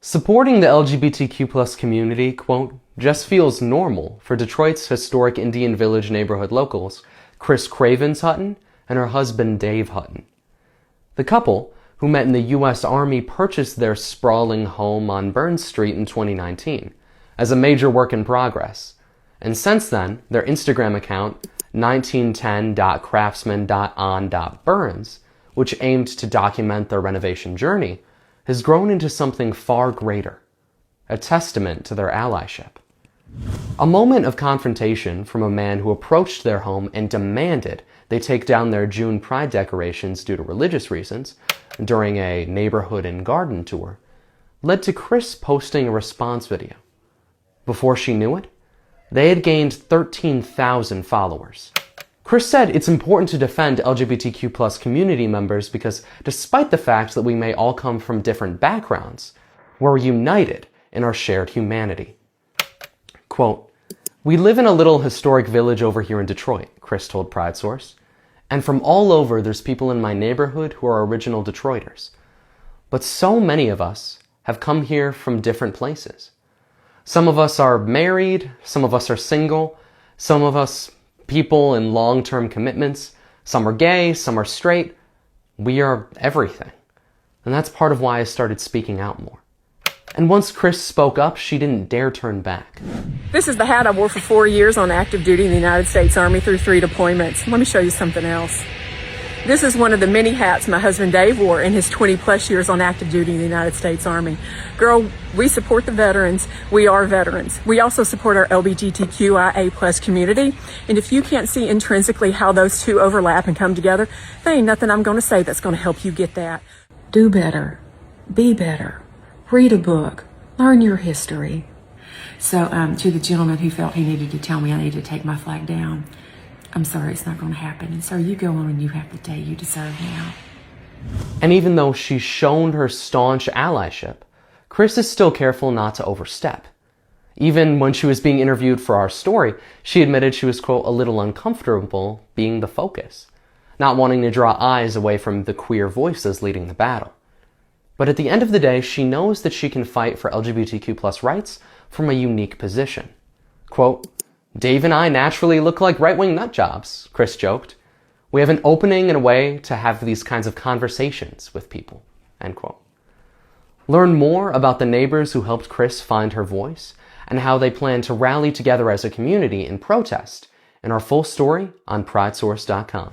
Supporting the LGBTQ+ community, quote, just feels normal for Detroit's historic Indian Village neighborhood locals, Chris Cravens Hutton and her husband Dave Hutton. The couple, who met in the U.S. Army, purchased their sprawling home on Burns Street in 2019 as a major work in progress. And since then, their Instagram account, 1910.craftsman.on.burns, which aimed to document their renovation journey, has grown into something far greater, a testament to their allyship. A moment of confrontation from a man who approached their home and demanded they take down their June Pride decorations due to religious reasons during a neighborhood and garden tour led to Chris posting a response video. Before she knew it, they had gained 13,000 followers. Chris said it's important to defend LGBTQ+ community members because despite the fact that we may all come from different backgrounds, we're united in our shared humanity. Quote, "We live in a little historic village over here in Detroit," Chris told PrideSource, "and from all over there's people in my neighborhood who are original Detroiters. But so many of us have come here from different places. Some of us are married, some of us are single, some of us people in long-term commitments, some are gay, some are straight. We are everything. And that's part of why I started speaking out more." And once Chris spoke up, she didn't dare turn back. This is the hat I wore for 4 years on active duty in the United States Army through 3 deployments. Let me show you something else. This is one of the many hats my husband Dave wore in his 20+ years on active duty in the United States Army. Girl, we support the veterans. We are veterans. We also support our LGBTQIA+ community. And if you can't see intrinsically how those two overlap and come together, there ain't nothing I'm going to say that's going to help you get that. Do better. Be better. Read a book. Learn your history. So to the gentleman who felt he needed to tell me I needed to take my flag down, I'm sorry, it's not going to happen. And sir, you go on and you have the day you deserve now. And even though she's shown her staunch allyship, Chris is still careful not to overstep. Even when she was being interviewed for our story, she admitted she was, quote, a little uncomfortable being the focus, not wanting to draw eyes away from the queer voices leading the battle. But at the end of the day, she knows that she can fight for LGBTQ+ rights from a unique position. Quote, "Dave and I naturally look like right-wing nutjobs," Chris joked. "We have an opening and a way to have these kinds of conversations with people," end quote. Learn more about the neighbors who helped Chris find her voice and how they plan to rally together as a community in protest in our full story on pridesource.com.